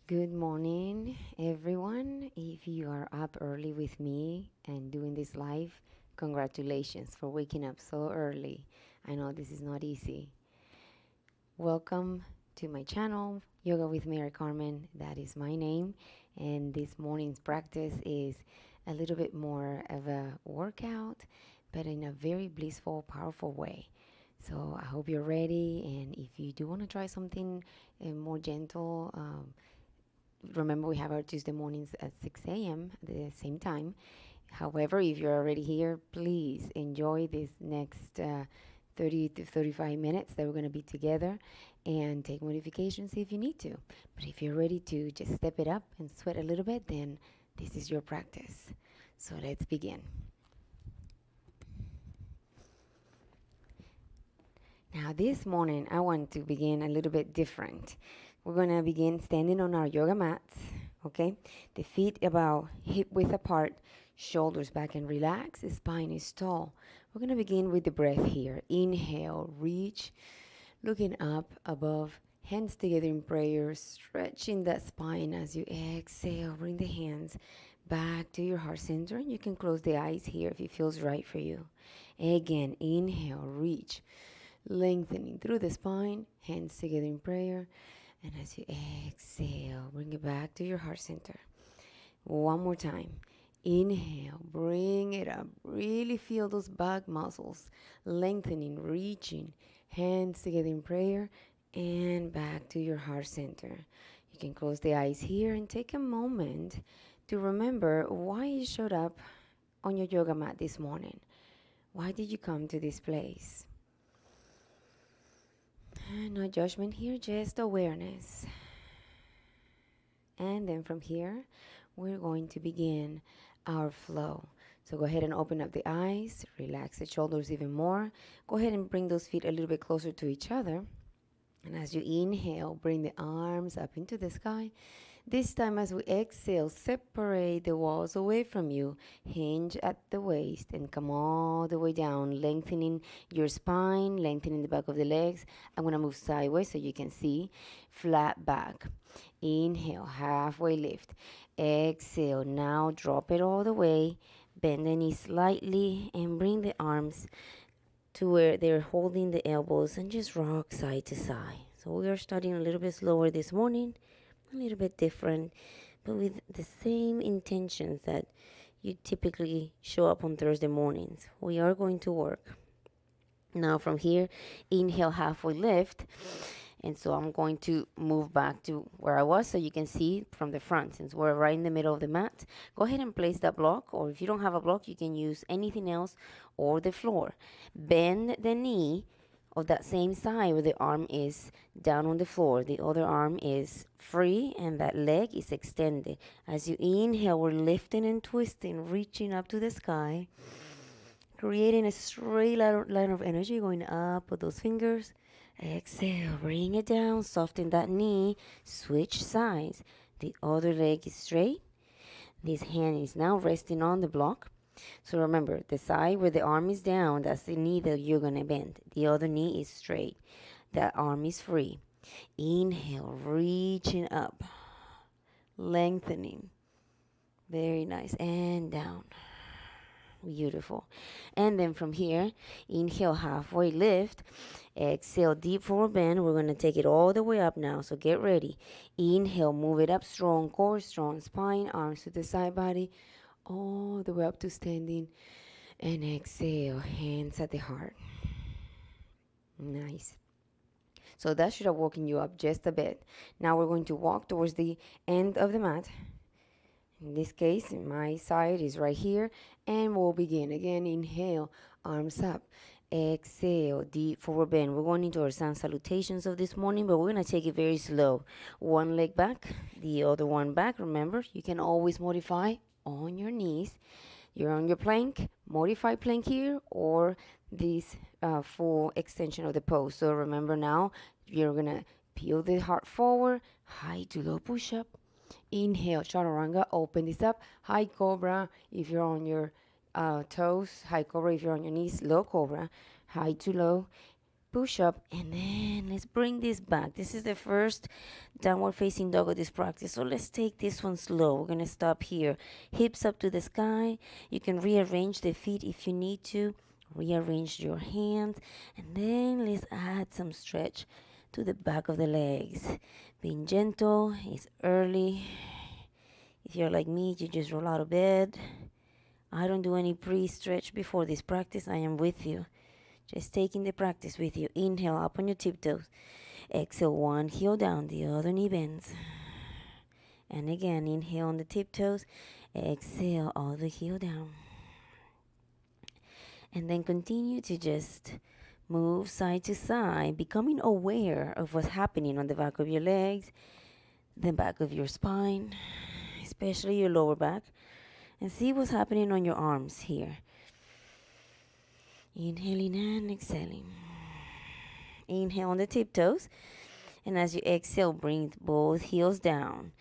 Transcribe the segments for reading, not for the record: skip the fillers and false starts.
Good morning, everyone. If you are up early with me and doing this live, congratulations for waking up so early. I know this is not easy. Welcome to my channel, Yoga with Mary Carmen. That is my name. And this morning's practice is a little bit more of a workout, but in a very blissful, powerful way. So I hope you're ready. And if you do want to try something more gentle, remember we have our Tuesday mornings at 6 a.m. at the same time. However, if you're already here, please enjoy this next 30 to 35 minutes that we're going to be together and take modifications if you need to. But if you're ready to just step it up and sweat a little bit, then this is your practice. So let's begin. Now, this morning, I want to begin a little bit different. We're going to begin standing on our yoga mats, okay? The feet about hip width apart, shoulders back and relax, the spine is tall. We're going to begin with the breath here. Inhale, reach, looking up above, hands together in prayer, stretching that spine as you exhale. Bring the hands back to your heart center. You can close the eyes here if it feels right for you. Again, inhale, reach, lengthening through the spine, hands together in prayer. And as you exhale, bring it back to your heart center. One more time. Inhale, bring it up. Really feel those back muscles lengthening, reaching, hands together in prayer, and back to your heart center. You can close the eyes here and take a moment to remember why you showed up on your yoga mat this morning. Why did you come to this place? No judgment here, just awareness. And then from here, we're going to begin our flow. So go ahead and open up the eyes, relax the shoulders even more. Go ahead and bring those feet a little bit closer to each other. And as you inhale, bring the arms up into the sky. This time as we exhale, separate the walls away from you. Hinge at the waist and come all the way down, lengthening your spine, lengthening the back of the legs. I'm going to move sideways so you can see. Flat back. Inhale, halfway lift. Exhale, now drop it all the way. Bend the knees slightly and bring the arms to where they're holding the elbows and just rock side to side. So we are starting a little bit slower this morning, a little bit different, but with the same intentions that you typically show up on Thursday mornings. We are going to work. Now from here, inhale, halfway lift. And so I'm going to move back to where I was so you can see from the front. Since we're right in the middle of the mat, go ahead and place that block. Or if you don't have a block, you can use anything else or the floor. Bend the knee of that same side where the arm is down on the floor. The other arm is free and that leg is extended. As you inhale, we're lifting and twisting, reaching up to the sky, creating a straight line of energy going up with those fingers. Exhale, bring it down, soften that knee, switch sides. The other leg is straight. This hand is now resting on the block. So remember, the side where the arm is down, that's the knee that you're going to bend. The other knee is straight. That arm is free. Inhale, reaching up, lengthening. Very nice. And down. Beautiful. And then from here, inhale, halfway lift. Exhale, deep forward bend. We're going to take it all the way up now. So get ready. Inhale, move it up. Strong core, strong spine. Arms to the side body. All the way up to standing. And exhale, hands at the heart. Nice. So that should have woken you up just a bit. Now we're going to walk towards the end of the mat. In this case, my side is right here. And we'll begin. Again, inhale, arms up. Exhale, deep forward bend. We're going into our sun salutations of this morning, but we're going to take it very slow. One leg back, the other one back. Remember, you can always modify on your knees. You're on your plank, modify plank here, or this full extension of the pose. So remember now, you're going to peel the heart forward, high to low push-up. Inhale, chaturanga, open this up. High cobra if you're on your toes. High cobra if you're on your knees. Low cobra, high to low. push up, and then let's bring this back. This is the first downward facing dog of this practice, so let's take this one slow. We're gonna stop here, hips up to the sky. You can rearrange the feet if you need to, rearrange your hands, and then let's add some stretch to the back of the legs. Being gentle, it's early. If you're like me, you just roll out of bed. I don't do any pre-stretch before this practice. I am with you. Just taking the practice with you. Inhale up on your tiptoes. Exhale, one heel down, the other knee bends. And again, inhale on the tiptoes. Exhale, other heel down. And then continue to just move side to side, becoming aware of what's happening on the back of your legs, the back of your spine, especially your lower back. And see what's happening on your arms here. Inhaling and exhaling. Inhale on the tiptoes. And as you exhale, bring both heels down.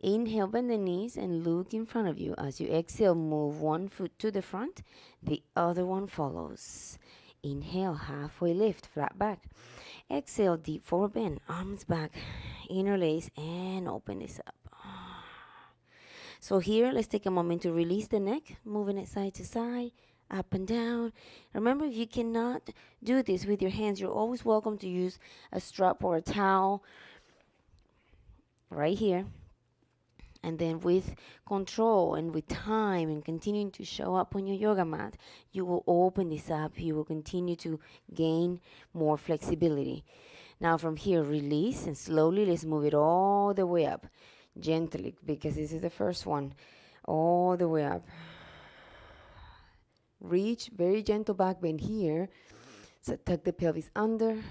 Inhale, bend the knees and look in front of you. As you exhale, move one foot to the front. The other one follows. Inhale, halfway lift, flat back. Exhale, deep forward bend, arms back, interlace, and open this up. So here, let's take a moment to release the neck, moving it side to side, up and down. Remember, if you cannot do this with your hands, you're always welcome to use a strap or a towel right here. And then with control and with time and continuing to show up on your yoga mat, you will open this up. You will continue to gain more flexibility. Now from here, release and slowly let's move it all the way up. Gently, because this is the first one. All the way up. Reach, very gentle back bend here. So tuck the pelvis under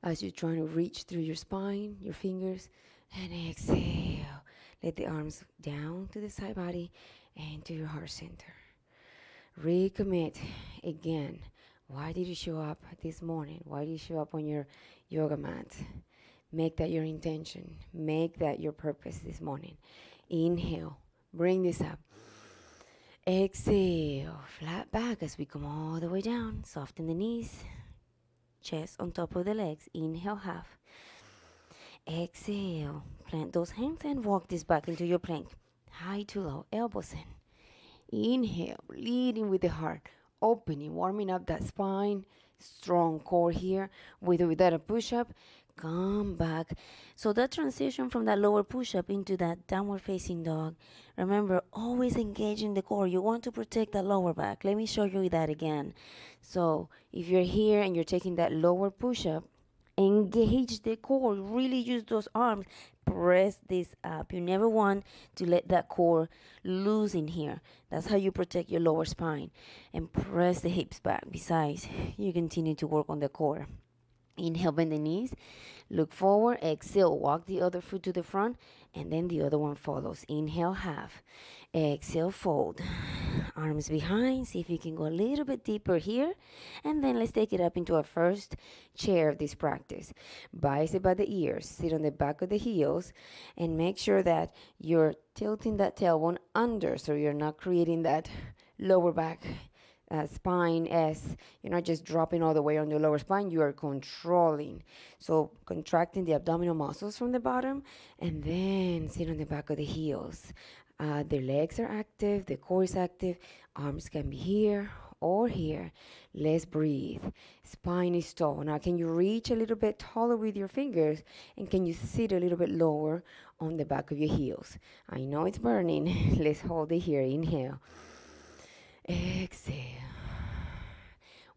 as you're trying to reach through your spine, your fingers. And exhale. Let the arms down to the side body and to your heart center. Recommit again. Why did you show up this morning? Why did you show up on your yoga mat? Make that your intention. Make that your purpose this morning. Inhale. Bring this up. Exhale. Flat back as we come all the way down. Soften the knees. Chest on top of the legs. Inhale, half. Exhale. Plant those hands and walk this back into your plank. High to low. Elbows in. Inhale. Leading with the heart. Opening. Warming up that spine. Strong core here. With or without a push-up. Come back. So that transition from that lower push-up into that downward facing dog, remember, always engaging the core. You want to protect the lower back. Let me show you that again. So if you're here and you're taking that lower push-up, engage the core. Really use those arms. Press this up. You never want to let that core loose in here. That's how you protect your lower spine. And press the hips back. Besides, you continue to work on the core. Inhale, bend the knees, look forward, exhale, walk the other foot to the front, and then the other one follows. Inhale, half, exhale, fold, arms behind, see if you can go a little bit deeper here, and then let's take it up into our first chair of this practice. Bicep by the ears, sit on the back of the heels, and make sure that you're tilting that tailbone under so you're not creating that lower back spine as you're not just dropping all the way on your lower spine, you are controlling. So contracting the abdominal muscles from the bottom and then sit on the back of the heels. The legs are active, the core is active, arms can be here or here. Let's breathe. Spine is tall. Now can you reach a little bit taller with your fingers and can you sit a little bit lower on the back of your heels? I know it's burning. Let's hold it here. Inhale. Exhale.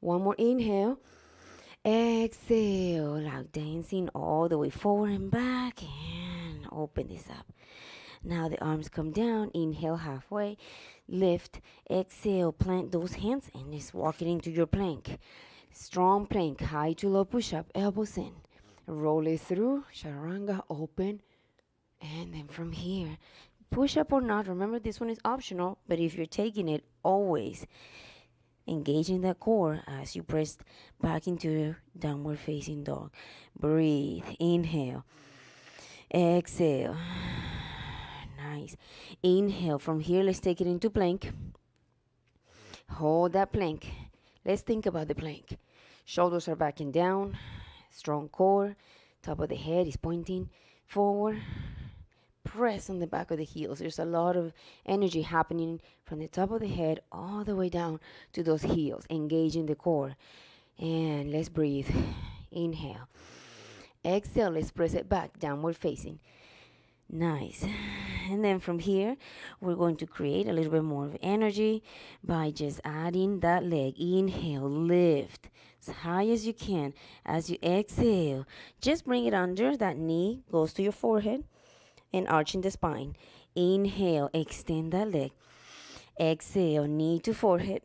One more inhale. Exhale. Like dancing all the way forward and back. And open this up. Now the arms come down. Inhale halfway. Lift. Exhale. Plant those hands and just walk it into your plank. Strong plank. High to low push-up. Elbows in. Roll it through. Chaturanga. Open. And then from here, push up or not, remember this one is optional, but if you're taking it, always engaging that core as you press back into downward facing dog. Breathe. Inhale. Exhale. Nice. Inhale. From here, let's take it into plank. Hold that plank. Let's think about the plank. Shoulders are backing down. Strong core. Top of the head is pointing forward. Press on the back of the heels. There's a lot of energy happening from the top of the head all the way down to those heels, engaging the core. And let's breathe. Inhale. Exhale, let's press it back, downward facing. Nice. And then from here, we're going to create a little bit more of energy by just adding that leg. Inhale, lift as high as you can. As you exhale, just bring it under. That knee goes to your forehead and arching the spine. Inhale, extend that leg. Exhale, knee to forehead,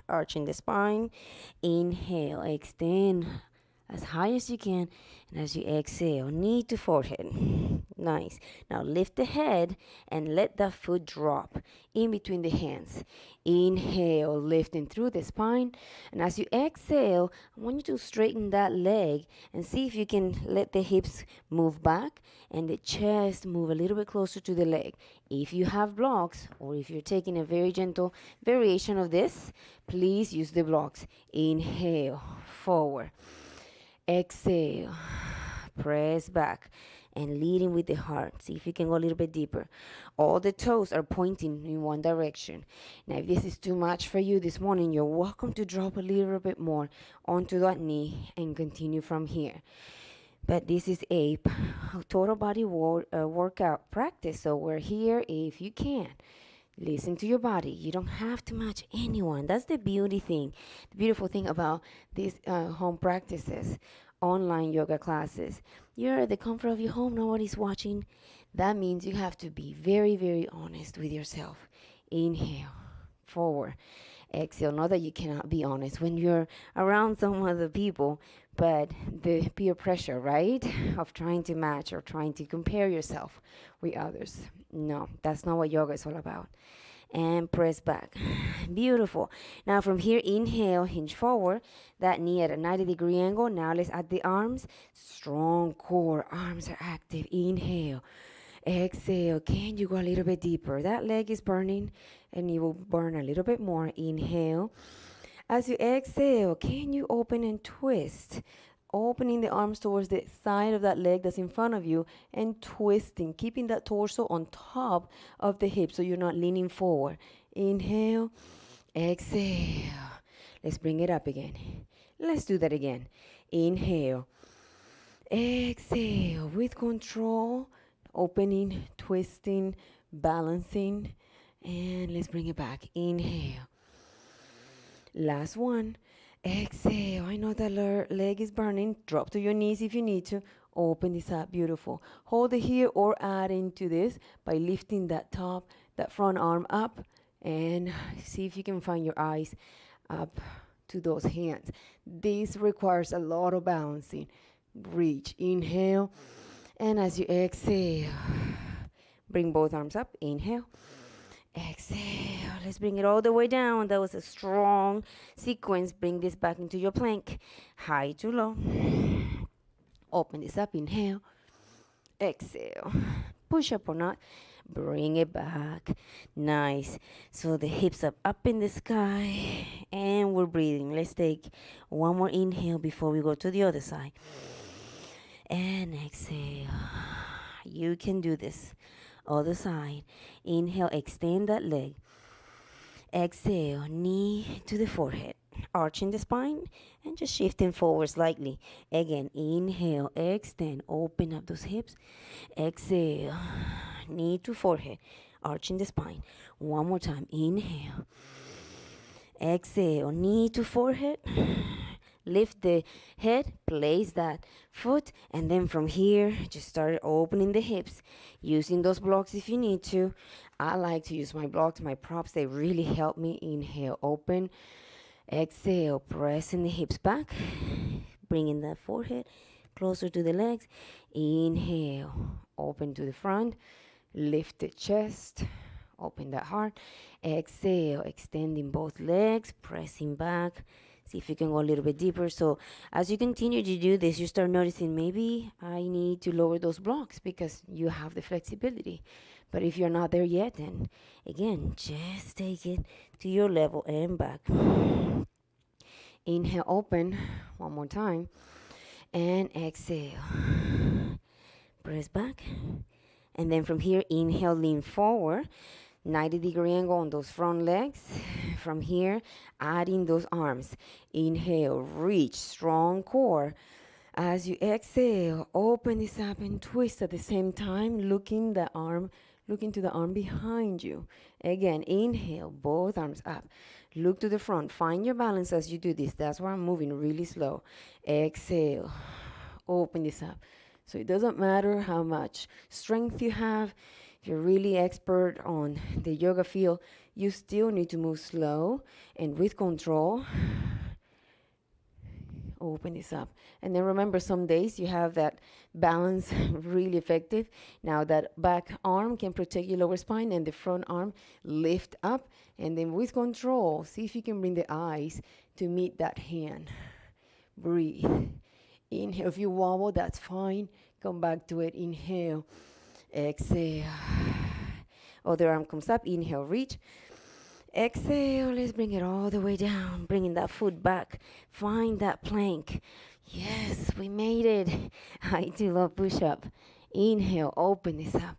arching the spine. Inhale, extend as high as you can. And as you exhale, knee to forehead. Nice. Now lift the head and let that foot drop in between the hands. Inhale, lifting through the spine. And as you exhale, I want you to straighten that leg and see if you can let the hips move back and the chest move a little bit closer to the leg. If you have blocks or if you're taking a very gentle variation of this, please use the blocks. Inhale, forward. Exhale, press back and leading with the heart. See if you can go a little bit deeper. All the toes are pointing in one direction. Now, if this is too much for you this morning, you're welcome to drop a little bit more onto that knee and continue from here. But this is a total body workout practice, so we're here if you can. Listen to your body. You don't have to match anyone. That's the beautiful thing about these home practices, online yoga classes. You're at the comfort of your home. Nobody's watching. That means you have to be very, very honest with yourself. Inhale, forward. Exhale. Not that you cannot be honest when you're around some other people, but the peer pressure, right, of trying to match or trying to compare yourself with others. No, that's not what yoga is all about. And press back. Beautiful. Now from here, inhale, hinge forward. That knee at a 90-degree angle. Now let's add the arms. Strong core. Arms are active. Inhale. Exhale. Can you go a little bit deeper? That leg is burning and you will burn a little bit more. Inhale. As you exhale, can you open and twist? Opening the arms towards the side of that leg that's in front of you and twisting, keeping that torso on top of the hip so you're not leaning forward. Inhale, exhale. Let's bring it up again. Let's do that again. Inhale, exhale with control, opening, twisting, balancing, and let's bring it back. Inhale. Last one. Exhale. I know that leg is burning. Drop to your knees if you need to. Open this up. Beautiful. Hold it here or add into this by lifting that front arm up. And see if you can find your eyes up to those hands. This requires a lot of balancing. Reach. Inhale. And as you exhale, bring both arms up. Inhale. Exhale. Let's bring it all the way down. That was a strong sequence. Bring this back into your plank. High to low. Open this up. Inhale. Exhale. Push up or not. Bring it back. Nice. So the hips up in the sky. And we're breathing. Let's take one more inhale before we go to the other side. And exhale. You can do this. Other side. Inhale, extend that leg. Exhale, knee to the forehead. Arching the spine and just shifting forward slightly. Again, inhale, extend, open up those hips. Exhale, knee to forehead. Arching the spine. One more time. Inhale. Exhale, knee to forehead. Lift the head, place that foot, and then from here, just start opening the hips, using those blocks if you need to. I like to use my blocks, my props. They really help me. Inhale, open. Exhale, pressing the hips back, bringing that forehead closer to the legs. Inhale, open to the front, lift the chest, open that heart. Exhale, extending both legs, pressing back. See if you can go a little bit deeper. So as you continue to do this, you start noticing maybe I need to lower those blocks because you have the flexibility. But if you're not there yet, then again, just take it to your level and back. Inhale, open. One more time. And exhale. Press back. And then from here, inhale, lean forward. 90-degree angle on those front legs. From here, adding those arms. Inhale, reach, strong core. As you exhale, open this up and twist at the same time, looking to the arm behind you. Again, inhale, both arms up. Look to the front. Find your balance as you do this. That's why I'm moving really slow. Exhale, open this up. So it doesn't matter how much strength you have. If you're really expert on the yoga field, you still need to move slow and with control. Open this up. And then remember, some days you have that balance really effective. Now that back arm can protect your lower spine and the front arm lift up. And then with control, see if you can bring the eyes to meet that hand. Breathe. Inhale. If you wobble, that's fine. Come back to it. Inhale. Exhale. Other arm comes up. Inhale, reach. Exhale, let's bring it all the way down, bringing that foot back. Find that plank. Yes, we made it. I do love push-up. Inhale, open this up.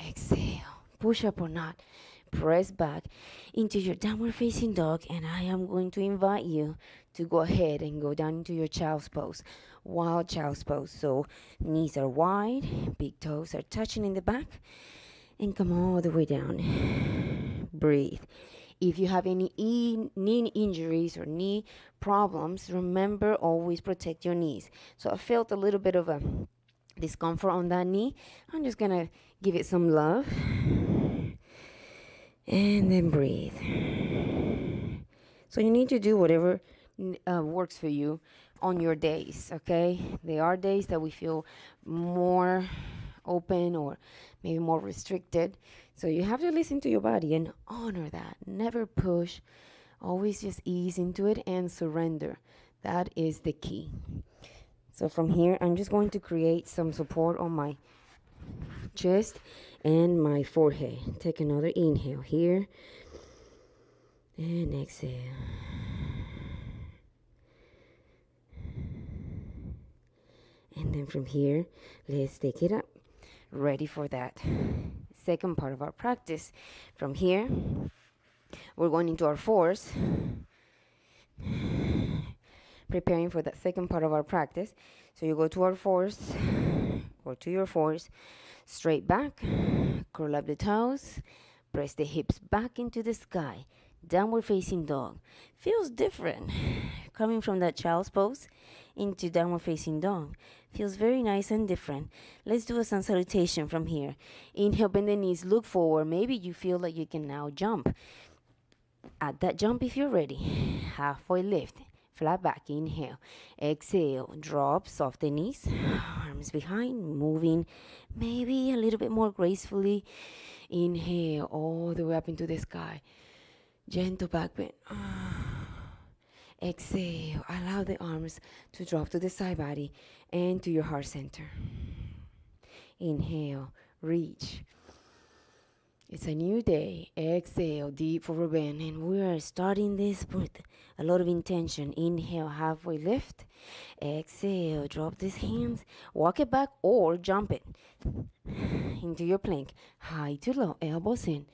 Exhale, push-up or not. Press back into your downward facing dog, and I am going to invite you to go ahead and go down into your child's pose. Wild child's pose. So knees are wide, big toes are touching in the back, and come all the way down. Breathe. If you have any knee injuries or knee problems, remember, always protect your knees. So I felt a little bit of a discomfort on that knee. I'm just gonna give it some love. And then breathe. So you need to do whatever works for you on your days, okay? There are days that we feel more open or maybe more restricted. So you have to listen to your body and honor that. Never push. Always just ease into it and surrender. That is the key. So from here, I'm just going to create some support on my chest and my forehead. Take another inhale here. And exhale. And then from here, let's take it up. Ready for that second part of our practice. From here, we're going into our fours. Preparing for that second part of our practice. So you go to our fours, or to your fours, straight back, curl up the toes, press the hips back into the sky, downward facing dog. Feels different coming from that child's pose into downward facing dog. Feels very nice and different. Let's do a sun salutation from here. Inhale, bend the knees, look forward. Maybe you feel like you can now jump. Add that jump if you're ready. Halfway lift, flat back, inhale. Exhale, drop, soft the knees, arms behind, moving maybe a little bit more gracefully. Inhale, all the way up into the sky. Gentle back bend. Exhale, allow the arms to drop to the side body and to your heart center. Inhale, reach. It's a new day. Exhale, deep forward bend. And we are starting this with a lot of intention. Inhale, halfway lift. Exhale, drop these hands. Walk it back or jump it into your plank. High to low, elbows in.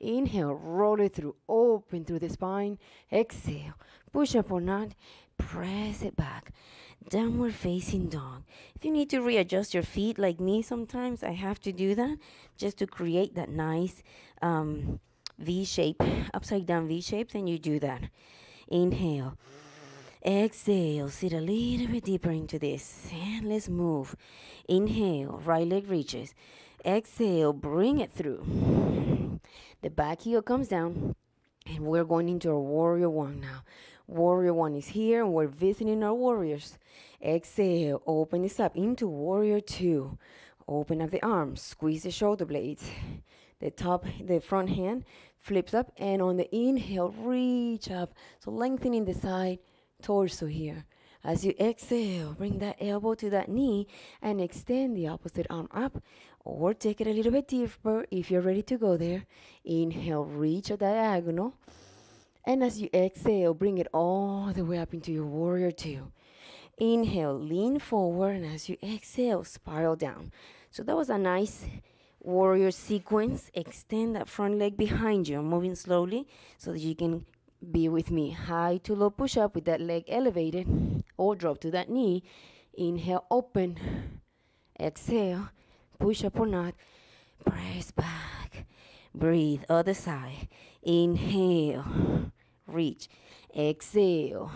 Inhale, roll it through, open through the spine. Exhale, push up or not, press it back. Downward facing dog. If you need to readjust your feet like me sometimes, I have to do that just to create that nice V shape, upside down V shapes, and you do that. Inhale. Exhale, sit a little bit deeper into this, and let's move. Inhale, right leg reaches. Exhale, bring it through. The back heel comes down, and we're going into our warrior one now. Warrior one is here, and we're visiting our warriors. Exhale, open this up into warrior two. Open up the arms, squeeze the shoulder blades. The front hand flips up, and on the inhale, reach up. So lengthening the side torso here. As you exhale, bring that elbow to that knee and extend the opposite arm up, or take it a little bit deeper if you're ready to go there. Inhale, reach a diagonal. And as you exhale, bring it all the way up into your warrior two. Inhale, lean forward, and as you exhale, spiral down. So that was a nice warrior sequence. Extend that front leg behind you. I'm moving slowly so that you can be with me. High to low push up with that leg elevated, or drop to that knee. Inhale, open. Exhale, push up or not. Press back. Breathe, other side. Inhale, reach. Exhale,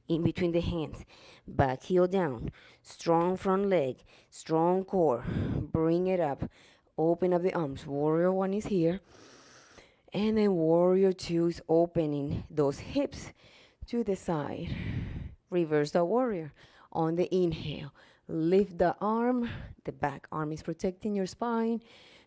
in between the hands. Back heel down. Strong front leg. Strong core. Bring it up. Open up the arms. Warrior one is here. And then warrior two is opening those hips to the side. Reverse the warrior. On the inhale, lift the arm. The back arm is protecting your spine.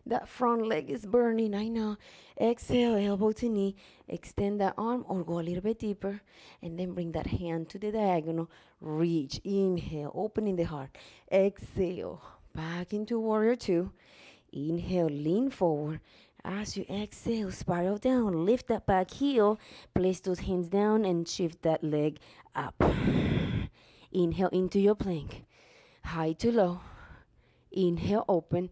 That front leg is burning, I know. Exhale, elbow to knee. Extend that arm or go a little bit deeper. And then bring that hand to the diagonal. Reach, inhale, opening the heart. Exhale, back into warrior two. Inhale, lean forward. As you exhale, spiral down. Lift that back heel. Place those hands down and shift that leg up. Inhale into your plank. High to low. Inhale, open.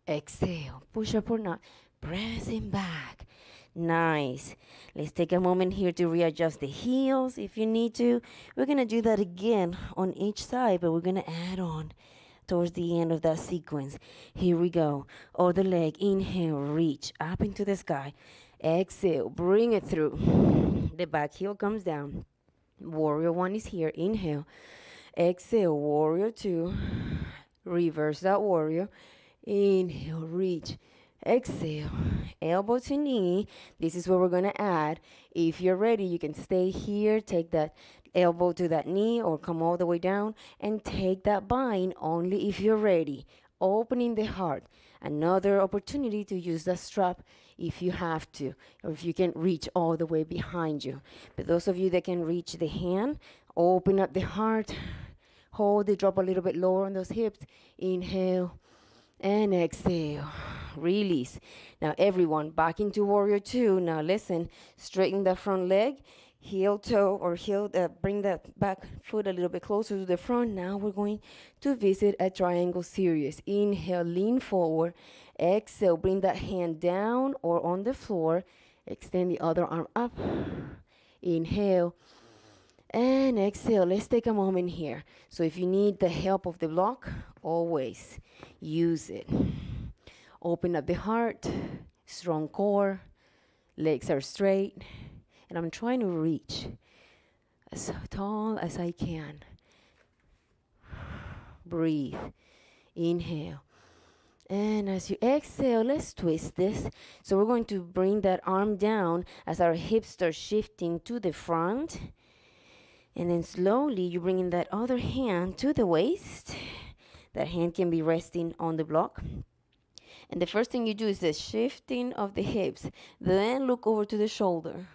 Exhale, push up or not. Pressing back. Nice. Let's take a moment here to readjust the heels if you need to. We're going to do that again on each side, but we're going to add on towards the end of that sequence. Here we go. Other leg. Inhale, reach up into the sky. Exhale, bring it through. The back heel comes down. Warrior one is here. Inhale. Exhale, warrior two. Reverse that warrior. Inhale, reach. Exhale, elbow to knee. This is where we're going to add. If you're ready, you can stay here, take that elbow to that knee or come all the way down and take that bind only if you're ready. Opening the heart. Another opportunity to use the strap if you have to, or if you can reach all the way behind you. But those of you that can reach the hand, open up the heart. Hold it, drop a little bit lower on those hips. Inhale. And exhale, release. Now everyone, back into warrior two. Now listen, straighten the front leg, heel toe or heel, bring that back foot a little bit closer to the front. Now we're going to visit a triangle series. Inhale, lean forward. Exhale, bring that hand down or on the floor. Extend the other arm up. Inhale. And exhale. Let's take a moment here. So if you need the help of the block, always use it. Open up the heart, strong core, legs are straight, and I'm trying to reach as tall as I can. Breathe. Inhale. And as you exhale, let's twist this. So we're going to bring that arm down as our hips start shifting to the front. And then slowly you bring in that other hand to the waist. That hand can be resting on the block. And the first thing you do is the shifting of the hips. Then look over to the shoulder.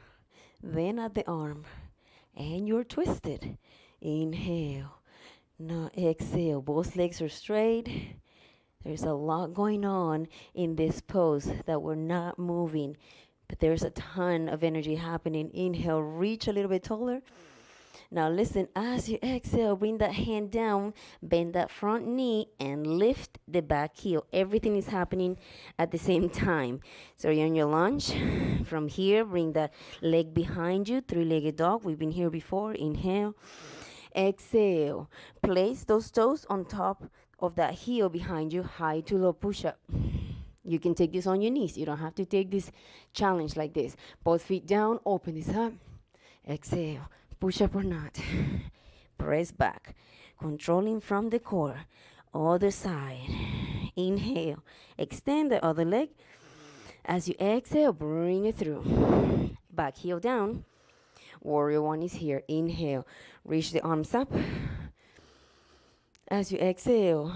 Then at the arm. And you're twisted. Inhale. Now exhale. Both legs are straight. There's a lot going on in this pose that we're not moving. But there's a ton of energy happening. Inhale. Reach a little bit taller. Now listen, as you exhale, bring that hand down, bend that front knee, and lift the back heel. Everything is happening at the same time. So you're in your lunge. From here, bring that leg behind you, three-legged dog. We've been here before. Inhale. Exhale. Place those toes on top of that heel behind you, high to low push-up. You can take this on your knees. You don't have to take this challenge like this. Both feet down, open this up. Exhale. Push up or not. Press back. Controlling from the core. Other side. Inhale. Extend the other leg. As you exhale, bring it through. Back heel down. Warrior one is here. Inhale. Reach the arms up. As you exhale,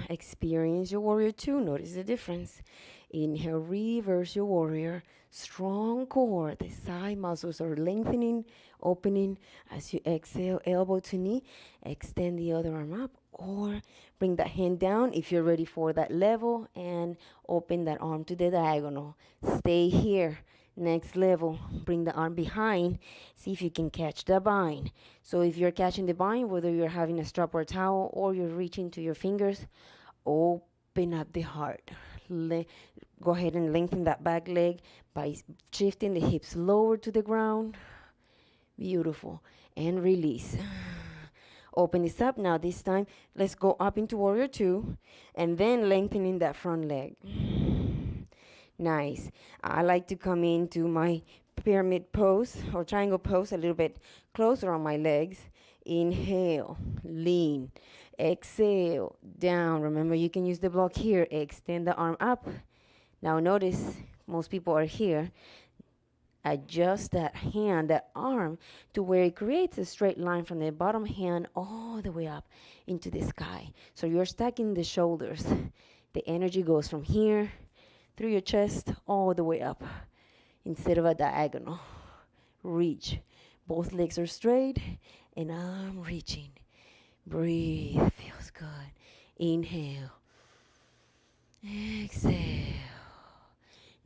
experience your warrior two. Notice the difference. Inhale, reverse your warrior. Strong core. The side muscles are lengthening, opening. As you exhale, elbow to knee. Extend the other arm up. Or bring that hand down if you're ready for that level. And open that arm to the diagonal. Stay here. Next level, bring the arm behind. See if you can catch the bind. So if you're catching the bind, whether you're having a strap or a towel or you're reaching to your fingers, open up the heart. Go ahead and lengthen that back leg by shifting the hips lower to the ground. Beautiful. And release. Open this up. Now this time, let's go up into warrior two and then lengthening that front leg. Nice. I like to come into my pyramid pose or triangle pose a little bit closer on my legs. Inhale, lean. Exhale, down. Remember, you can use the block here. Extend the arm up. Now notice, most people are here. Adjust that hand, that arm, to where it creates a straight line from the bottom hand all the way up into the sky. So you're stacking the shoulders. The energy goes from here through your chest all the way up instead of a diagonal. Reach. Both legs are straight and I'm reaching. Breathe. Feels good. Inhale. Exhale.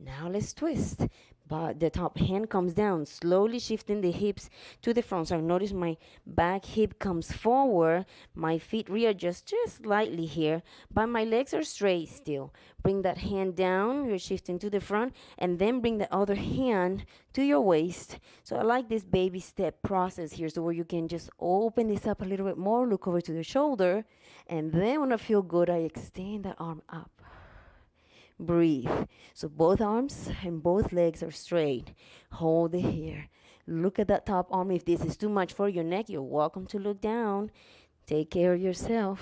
Now let's twist. But the top hand comes down, slowly shifting the hips to the front. So notice my back hip comes forward. My feet readjust just slightly here, but my legs are straight still. Bring that hand down, you're shifting to the front, and then bring the other hand to your waist. So I like this baby step process here, so where you can just open this up a little bit more, look over to the shoulder, and then when I feel good, I extend the arm up. Breathe. So both arms and both legs are straight. Hold it here. Look at that top arm. If this is too much for your neck, you're welcome to look down. Take care of yourself.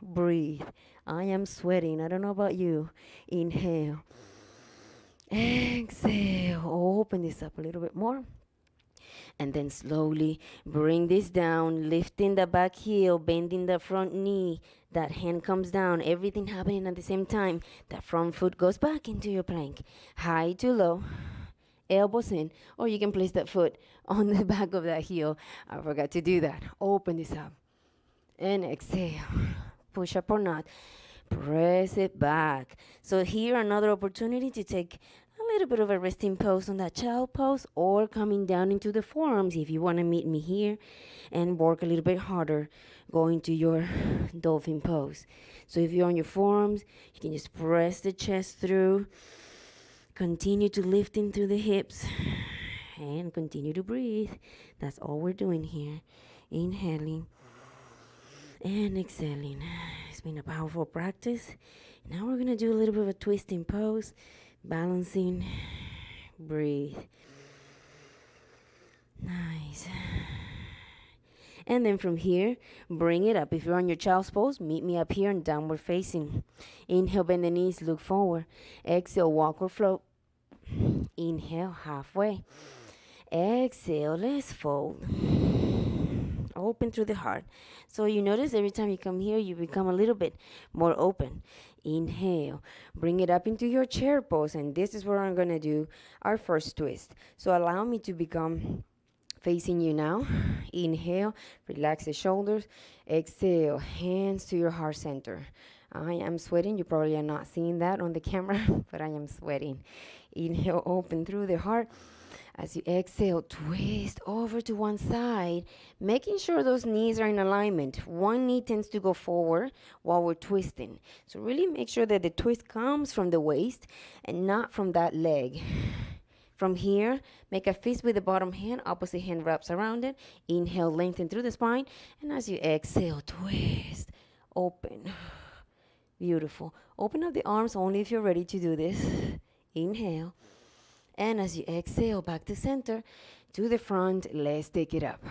Breathe. I am sweating. I don't know about you. Inhale. Exhale. Open this up a little bit more. And then slowly bring this down, lifting the back heel, bending the front knee. That hand comes down, everything happening at the same time. That front foot goes back into your plank. High to low, elbows in, or you can place that foot on the back of that heel. I forgot to do that. Open this up. And exhale. Push up or not. Press it back. So here, another opportunity to take a little bit of a resting pose on that child pose, or coming down into the forearms if you want to meet me here and work a little bit harder, go into your dolphin pose. So if you're on your forearms, you can just press the chest through, continue to lift in through the hips, and continue to breathe. That's all we're doing here. Inhaling and exhaling. It's been a powerful practice. Now we're going to do a little bit of a twisting pose. Balancing, breathe. Nice. And then from here, bring it up. If you're on your child's pose, meet me up here in downward facing. Inhale, bend the knees, look forward. Exhale, walk or float. Inhale, halfway. Exhale, let's fold. Open through the heart. So you notice every time you come here, you become a little bit more open. Inhale, bring it up into your chair pose, and this is where I'm going to do our first twist. So allow me to become facing you now. Inhale, relax the shoulders. Exhale, hands to your heart center. I am sweating. You probably are not seeing that on the camera, but I am sweating. Inhale, open through the heart. As you exhale, twist over to one side, making sure those knees are in alignment. One knee tends to go forward while we're twisting. So really make sure that the twist comes from the waist and not from that leg. From here, make a fist with the bottom hand, opposite hand wraps around it. Inhale, lengthen through the spine. And as you exhale, twist, open. Beautiful. Open up the arms only if you're ready to do this. Inhale. And as you exhale, back to center, to the front, let's take it up.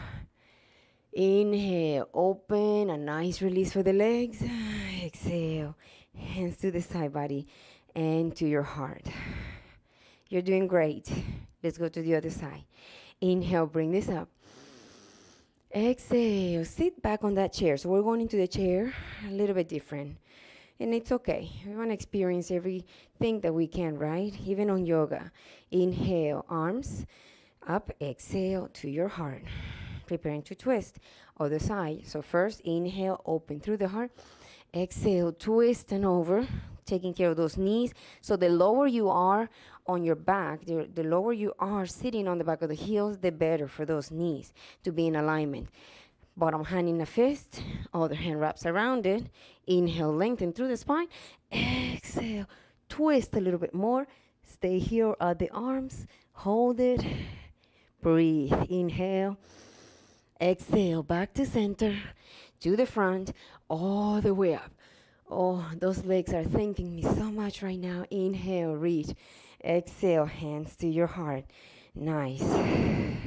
Inhale, open, a nice release for the legs. Exhale, hands to the side body and to your heart. You're doing great. Let's go to the other side. Inhale, bring this up. Exhale, sit back on that chair. So we're going into the chair a little bit different. And it's okay. We want to experience everything that we can, right? Even on yoga. Inhale, arms up. Exhale to your heart. Preparing to twist. Other side. So first, inhale, open through the heart. Exhale, twist and over, taking care of those knees. So the lower you are on your back, the lower you are sitting on the back of the heels, the better for those knees to be in alignment. Bottom hand in a fist, other hand wraps around it. Inhale, lengthen through the spine. Exhale, twist a little bit more. Stay here at the arms. Hold it. Breathe. Inhale. Exhale, back to center, to the front, all the way up. Oh, those legs are thanking me so much right now. Inhale, reach. Exhale, hands to your heart. Nice.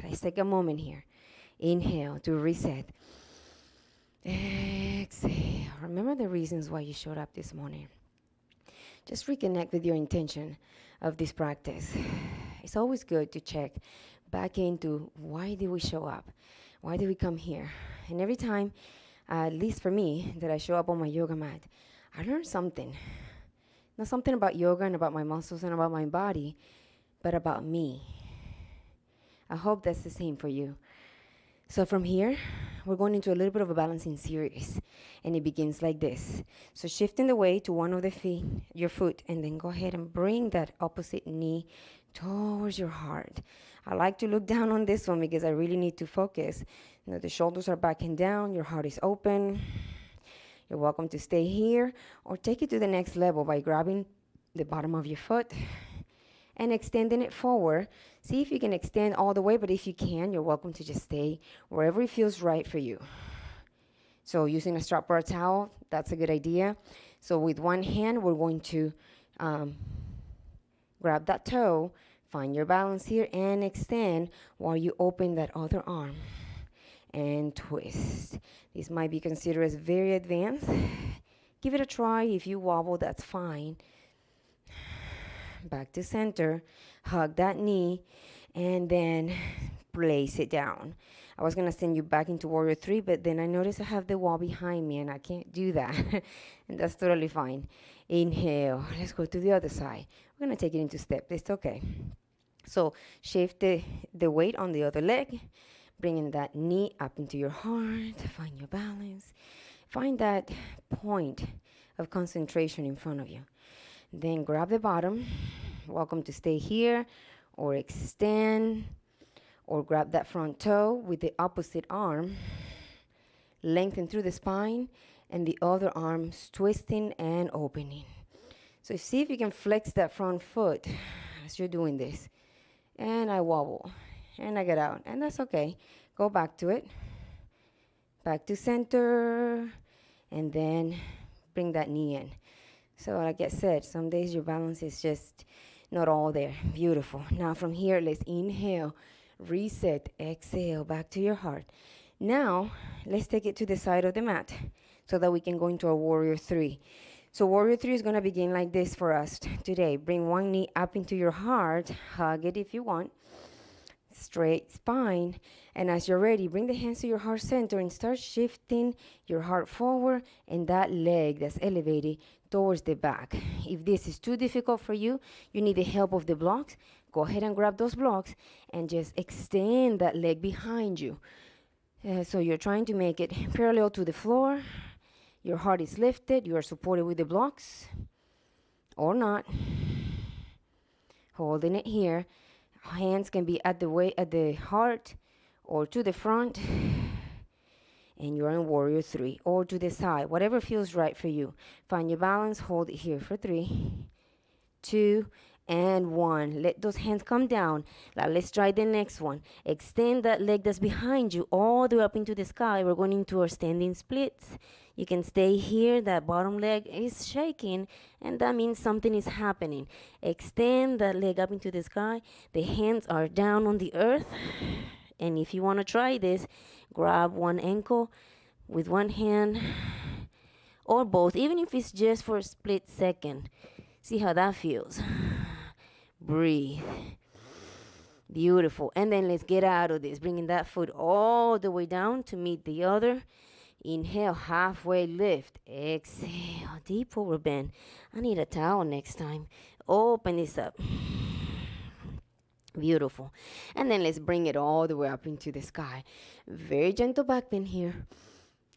Let's take a moment here. Inhale to reset. Exhale. Remember the reasons why you showed up this morning. Just reconnect with your intention of this practice. It's always good to check back into why did we show up? Why did we come here? And every time, at least for me, that I show up on my yoga mat, I learn something. Not something about yoga and about my muscles and about my body, but about me. I hope that's the same for you. So from here, we're going into a little bit of a balancing series. And it begins like this. So shifting the weight to one of the feet, your foot, and then go ahead and bring that opposite knee towards your heart. I like to look down on this one because I really need to focus. You know, the shoulders are back and down, your heart is open. You're welcome to stay here or take it to the next level by grabbing the bottom of your foot and extending it forward. See if you can extend all the way, but if you can, you're welcome to just stay wherever it feels right for you. So using a strap or a towel, that's a good idea. So with one hand, we're going to grab that toe, find your balance here, and extend while you open that other arm. And twist. This might be considered as very advanced. Give it a try. If you wobble, that's fine. Back to center. Hug that knee, and then place it down. I was going to send you back into Warrior 3, but then I noticed I have the wall behind me, and I can't do that. And that's totally fine. Inhale. Let's go to the other side. We're going to take it into step. It's okay. So shift the weight on the other leg, bringing that knee up into your heart. Find your balance. Find that point of concentration in front of you. Then grab the bottom. Welcome to stay here or extend, or grab that front toe with the opposite arm. Lengthen through the spine, and the other arm's twisting and opening. So see if you can flex that front foot as you're doing this. And I wobble, and I get out, and that's okay. Go back to it. Back to center, and then bring that knee in. So like I said, some days your balance is just not all there. Beautiful. Now from here, let's inhale, reset, exhale, back to your heart. Now, let's take it to the side of the mat so that we can go into our Warrior 3. So Warrior 3 is going to begin like this for us today. Bring one knee up into your heart. Hug it if you want. Straight spine. And as you're ready, bring the hands to your heart center and start shifting your heart forward and that leg that's elevated towards the back. If this is too difficult for you, you need the help of the blocks. Go ahead and grab those blocks and just extend that leg behind you. So you're trying to make it parallel to the floor. Your heart is lifted. You are supported with the blocks or not. Holding it here. Hands can be at the heart or to the front. And you're in Warrior 3 or to the side, whatever feels right for you. Find your balance. Hold it here for 3, 2, and 1. Let those hands come down. Now let's try the next one. Extend that leg that's behind you all the way up into the sky. We're going into our standing splits. You can stay here. That bottom leg is shaking, and that means something is happening. Extend that leg up into the sky. The hands are down on the earth. And if you want to try this, grab one ankle with one hand or both, even if it's just for a split second. See how that feels. Breathe. Beautiful. And then let's get out of this, bringing that foot all the way down to meet the other. Inhale, halfway lift. Exhale, deep forward bend. I need a towel next time. Open this up. Beautiful. And then let's bring it all the way up into the sky. Very gentle back bend here.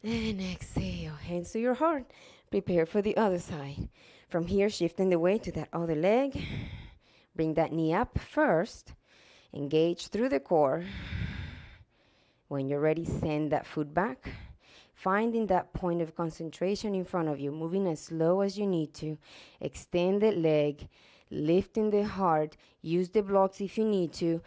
And exhale. Hands to your heart. Prepare for the other side. From here, shifting the weight to that other leg. Bring that knee up first. Engage through the core. When you're ready, send that foot back. Finding that point of concentration in front of you, moving as slow as you need to. Extend the leg, lifting the heart. Use the blocks if you need to.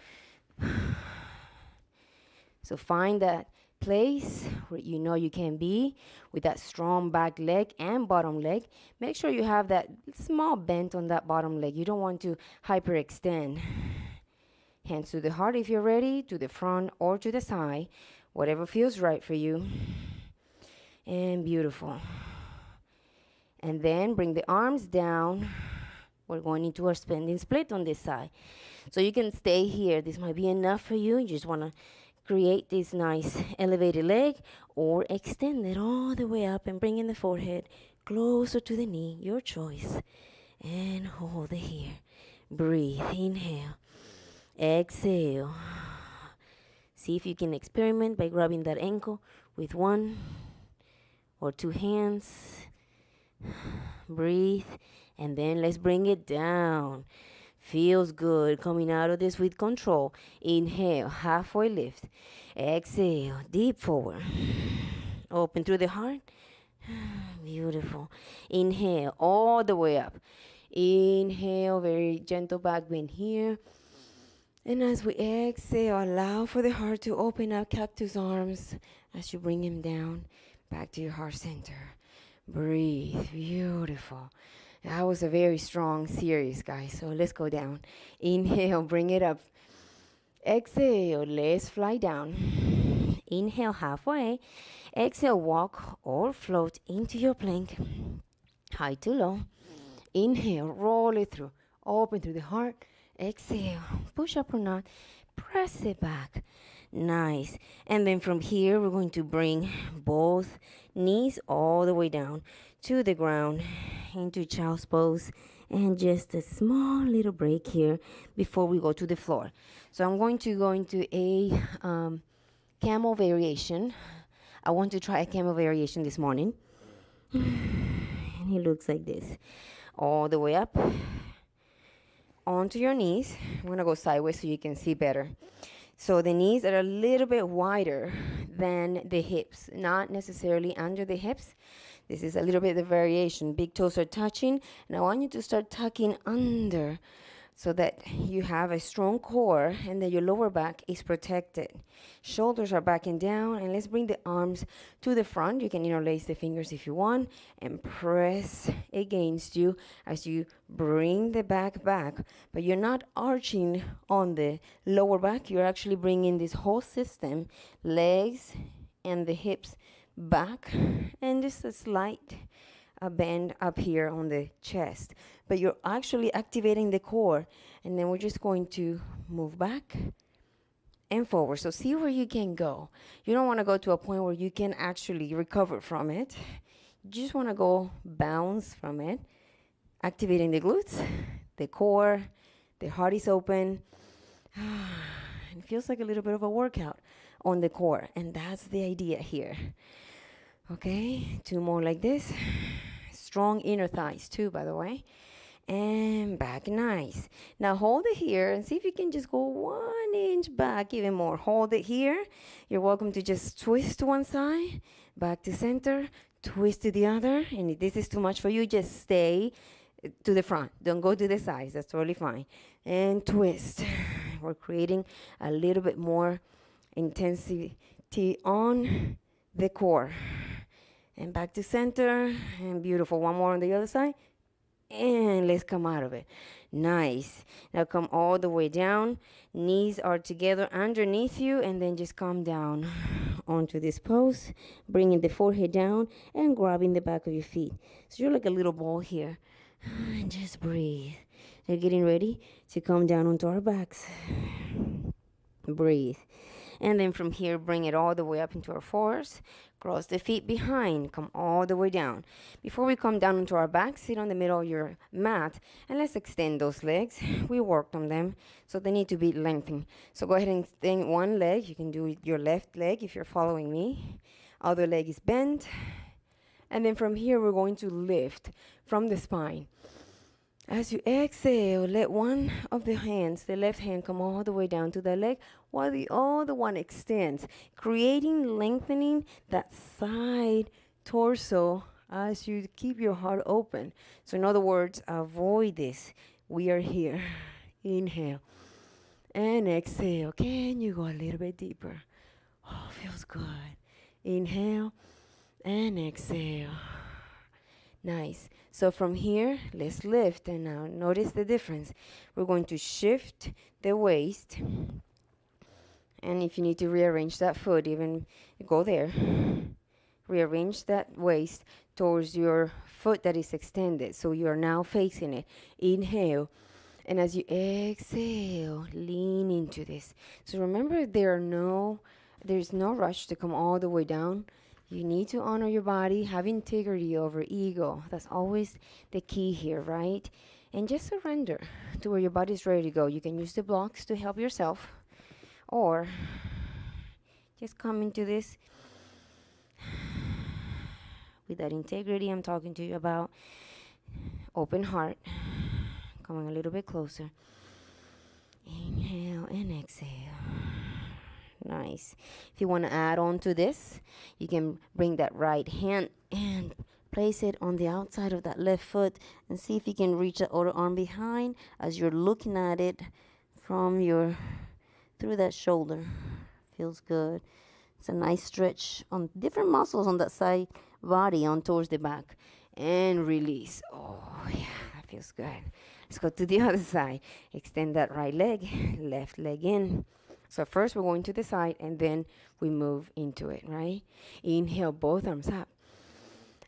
So find that place where you know you can be with that strong back leg and bottom leg. Make sure you have that small bend on that bottom leg. You don't want to hyperextend. Hands to the heart if you're ready, to the front or to the side, whatever feels right for you. And beautiful. And then bring the arms down. We're going into our spending split on this side. So you can stay here. This might be enough for you. You just want to create this nice elevated leg, or extend it all the way up and bring in the forehead closer to the knee, your choice. And hold it here. Breathe, inhale, exhale. See if you can experiment by grabbing that ankle with one or two hands. Breathe, and then let's bring it down. Feels good coming out of this with control. Inhale, halfway lift. Exhale, deep forward. Open through the heart. Beautiful. Inhale, all the way up. Inhale, very gentle back bend here. And as we exhale, allow for the heart to open up, cactus arms, as you bring him down, back to your heart center. Breathe, beautiful. That was a very strong series, guys. So let's go down. Inhale, bring it up. Exhale, let's fly down. Inhale, halfway. Exhale, walk or float into your plank. High to low. Inhale, roll it through. Open through the heart. Exhale, push up or not. Press it back. Nice. And then from here, we're going to bring both knees all the way down to the ground, into child's pose, and just a small little break here before we go to the floor. So I'm going to go into a camel variation. I want to try a camel variation this morning. And it looks like this. All the way up onto your knees. I'm going to go sideways so you can see better. So the knees are a little bit wider than the hips, not necessarily under the hips. This is a little bit of the variation. Big toes are touching, and I want you to start tucking under so that you have a strong core and that your lower back is protected. Shoulders are backing down, and let's bring the arms to the front. You can interlace the fingers if you want and press against you as you bring the back, but you're not arching on the lower back. You're actually bringing this whole system, legs and the hips back, and just a slight bend up here on the chest, but you're actually activating the core. And then we're just going to move back and forward. So see where you can go. You don't want to go to a point where you can actually recover from it. You just want to go bounce from it, activating the glutes, the core, the heart is open. It feels like a little bit of a workout on the core, and that's the idea here. Okay, two more like this. Strong inner thighs too, by the way. And back, nice. Now hold it here and see if you can just go 1 inch back, even more. Hold it here. You're welcome to just twist to one side, back to center, twist to the other. And if this is too much for you, just stay to the front. Don't go to the sides. That's totally fine. And twist. We're creating a little bit more intensity on the core. And back to center, and beautiful. One more on the other side, and let's come out of it. Nice. Now come all the way down. Knees are together underneath you, and then just come down onto this pose, bringing the forehead down and grabbing the back of your feet. So you're like a little ball here. And just breathe. They're getting ready to come down onto our backs. Breathe. And then from here, bring it all the way up into our fours. Cross the feet behind. Come all the way down. Before we come down into our back, sit on the middle of your mat. And let's extend those legs. We worked on them, so they need to be lengthened. So go ahead and extend one leg. You can do your left leg if you're following me. Other leg is bent. And then from here, we're going to lift from the spine. As you exhale, let one of the hands, the left hand, come all the way down to the leg while the other one extends, creating, lengthening that side torso as you keep your heart open. So in other words, avoid this. We are here. Inhale and exhale. Can you go a little bit deeper? Oh, feels good. Inhale and exhale. Nice. So from here, let's lift. And now notice the difference. We're going to shift the waist. And if you need to rearrange that foot, even go there. Rearrange that waist towards your foot that is extended. So you are now facing it. Inhale. And as you exhale, lean into this. So remember, there's no rush to come all the way down. You need to honor your body, have integrity over ego. That's always the key here, right? And just surrender to where your body's ready to go. You can use the blocks to help yourself, or just come into this with that integrity I'm talking to you about. Open heart. Coming a little bit closer. Inhale and exhale. Nice. If you want to add on to this, you can bring that right hand and place it on the outside of that left foot and see if you can reach the other arm behind as you're looking at it from through that shoulder. Feels good. It's a nice stretch on different muscles on that side body on towards the back. And release. Oh, yeah, that feels good. Let's go to the other side. Extend that right leg, left leg in. So first we're going to the side and then we move into it, right? Inhale, both arms up.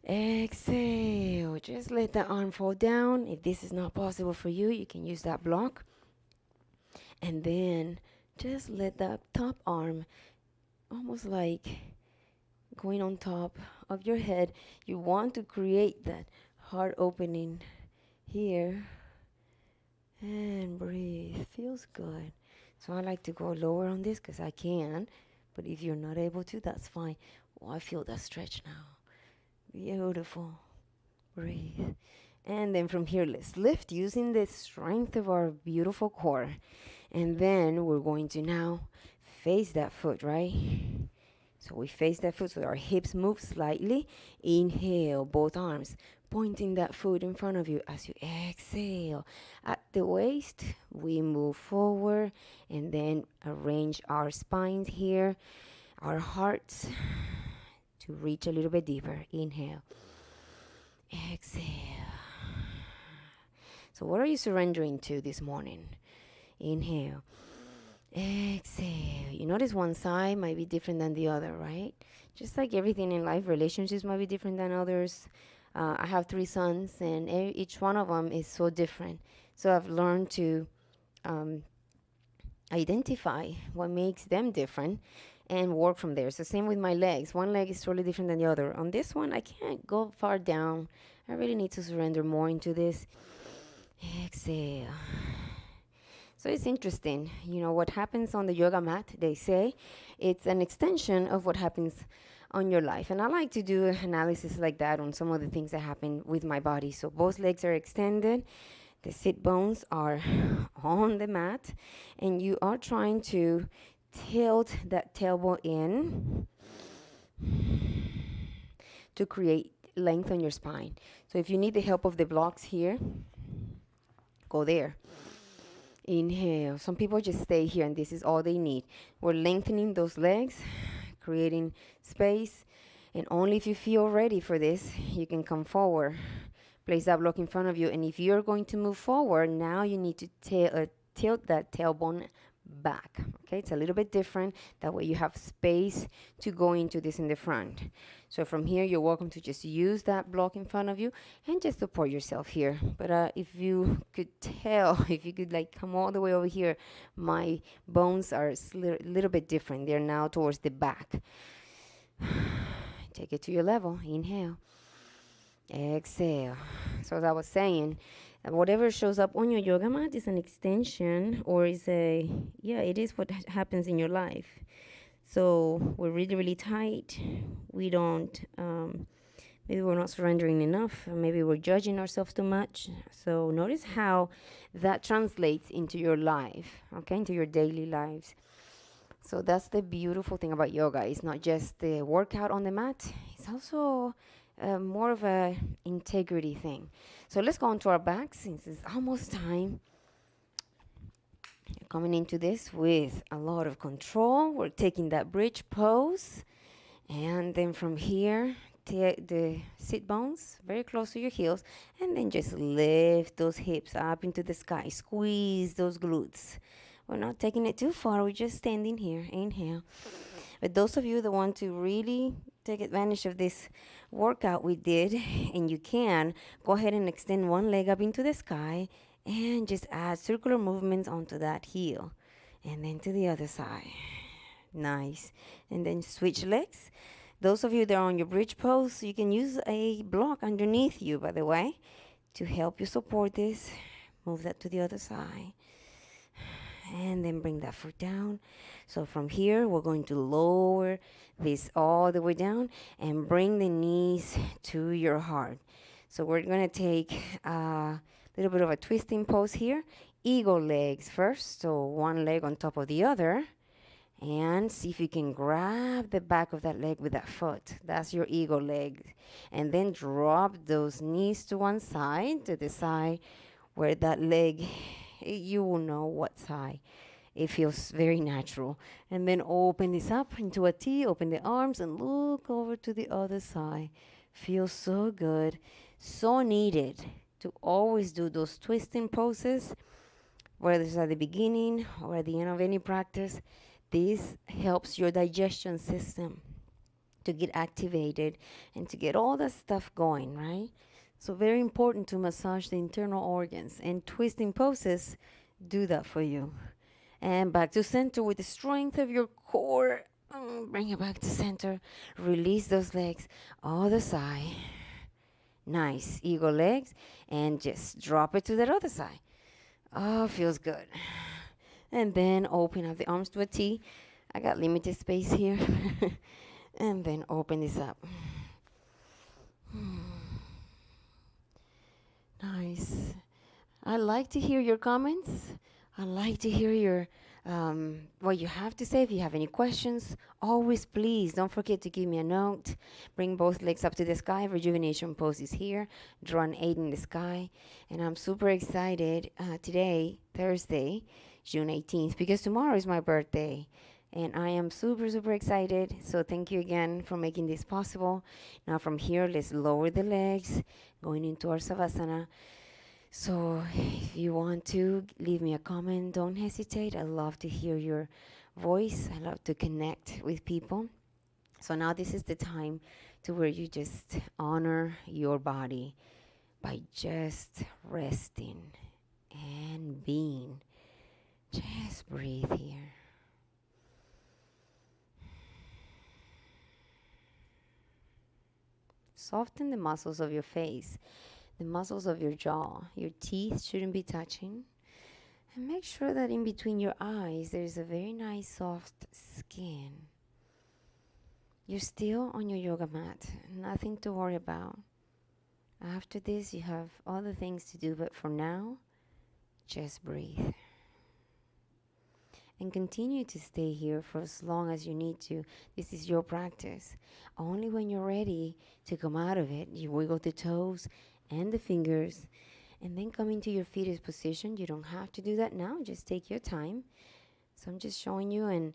Exhale, just let the arm fall down. If this is not possible for you, you can use that block. And then just let that top arm, almost like going on top of your head. You want to create that heart opening here. And breathe. Feels good. So I like to go lower on this because I can. But if you're not able to, that's fine. Oh, I feel that stretch now. Beautiful. Breathe. And then from here, let's lift using the strength of our beautiful core. And then we're going to now face that foot, right? So we face that foot so our hips move slightly. Inhale, both arms, pointing that foot in front of you as you exhale. At the waist, we move forward and then arrange our spines here, our hearts to reach a little bit deeper. Inhale, exhale. So what are you surrendering to this morning? Inhale, exhale. You notice one side might be different than the other, right? Just like everything in life, relationships might be different than others. I have 3 sons, and each one of them is so different. So I've learned to identify what makes them different and work from there. So same with my legs. One leg is totally different than the other. On this one, I can't go far down. I really need to surrender more into this. Exhale. So it's interesting, you know, what happens on the yoga mat, they say, it's an extension of what happens on your life. And I like to do analysis like that on some of the things that happen with my body. So both legs are extended, the sit bones are on the mat, and you are trying to tilt that tailbone in to create length on your spine. So if you need the help of the blocks here, go there. Inhale. Some people just stay here and this is all they need. We're lengthening those legs, creating space, and only if you feel ready for this, you can come forward. Place that block in front of you, and if you're going to move forward, now you need to tilt that tailbone back. Okay, it's a little bit different. That way you have space to go into this in the front. So from here, you're welcome to just use that block in front of you and just support yourself here. But if you could tell, if you could like come all the way over here, my bones are a little bit different. They're now towards the back. Take it to your level. Inhale. Exhale. So as I was saying, whatever shows up on your yoga mat is an extension, or is it is what happens in your life. So we're really, really tight. We don't Maybe we're not surrendering enough. Maybe we're judging ourselves too much. So notice how that translates into your life, okay, into your daily lives. So that's the beautiful thing about yoga. It's not just the workout on the mat. It's also more of a integrity thing. So let's go on to our back since it's almost time. Coming into this with a lot of control. We're taking that bridge pose. And then from here, take the sit bones very close to your heels. And then just lift those hips up into the sky. Squeeze those glutes. We're not taking it too far. We're just standing here. Inhale. But those of you that want to really take advantage of this workout we did, and you can, go ahead and extend one leg up into the sky and just add circular movements onto that heel. And then to the other side. Nice. And then switch legs. Those of you that are on your bridge pose, you can use a block underneath you, by the way, to help you support this. Move that to the other side. And then bring that foot down. So from here, we're going to lower this all the way down and bring the knees to your heart. So we're going to take a little bit of a twisting pose here. Eagle legs first. So one leg on top of the other. And see if you can grab the back of that leg with that foot. That's your eagle leg. And then drop those knees to one side, to the side where that leg, you will know what side. It feels very natural. And then open this up into a T, open the arms and look over to the other side. Feels so good, so needed to always do those twisting poses, whether it's at the beginning or at the end of any practice. This helps your digestion system to get activated and to get all that stuff going, right? So very important to massage the internal organs, and twisting poses do that for you. And back to center with the strength of your core. Bring it back to center. Release those legs. Other side. Nice. Eagle legs. And just drop it to that other side. Oh, feels good. And then open up the arms to a T. I got limited space here. And then open this up. Nice. I like to hear your comments. I like to hear your what you have to say. If you have any questions, always please don't forget to give me a note. Bring both legs up to the sky. Rejuvenation pose is here. Draw an 8 in the sky. And I'm super excited today, Thursday, June 18th, because tomorrow is my birthday. And I am super, super excited. So thank you again for making this possible. Now from here, let's lower the legs, going into our Savasana. So if you want to leave me a comment, don't hesitate. I love to hear your voice. I love to connect with people. So now this is the time to where you just honor your body by just resting and being. Just breathe here. Soften the muscles of your face, the muscles of your jaw. Your teeth shouldn't be touching. And make sure that in between your eyes, there's a very nice soft skin. You're still on your yoga mat. Nothing to worry about. After this, you have other things to do, but for now, just breathe. And continue to stay here for as long as you need to. This is your practice. Only when you're ready to come out of it, you wiggle the toes and the fingers, and then come into your fetus position. You don't have to do that now. Just take your time. So I'm just showing you and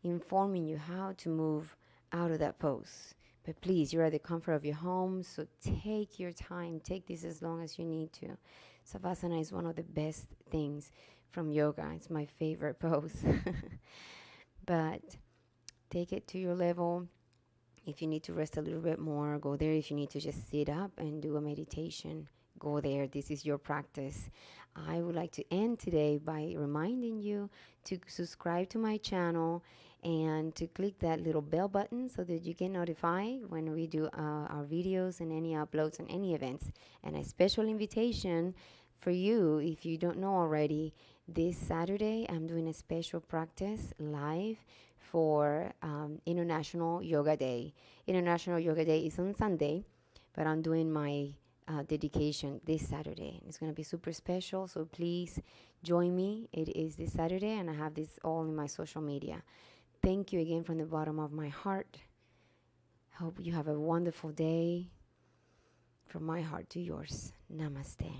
informing you how to move out of that pose. But please, you're at the comfort of your home, so take your time. Take this as long as you need to. Savasana is one of the best things from yoga. It's my favorite pose. But take it to your level. If you need to rest a little bit more, go there. If you need to just sit up and do a meditation, go there. This is your practice. I would like to end today by reminding you to subscribe to my channel and to click that little bell button so that you get notified when we do our videos and any uploads and any events. And a special invitation for you, if you don't know already, this Saturday I'm doing a special practice live for International Yoga Day. International Yoga Day is on Sunday. but I'm doing my dedication this Saturday. It's going to be super special, so please join me. It is this Saturday, and I have this all in my social media. Thank you again from the bottom of my heart. Hope you have a wonderful day. From my heart to yours. Namaste.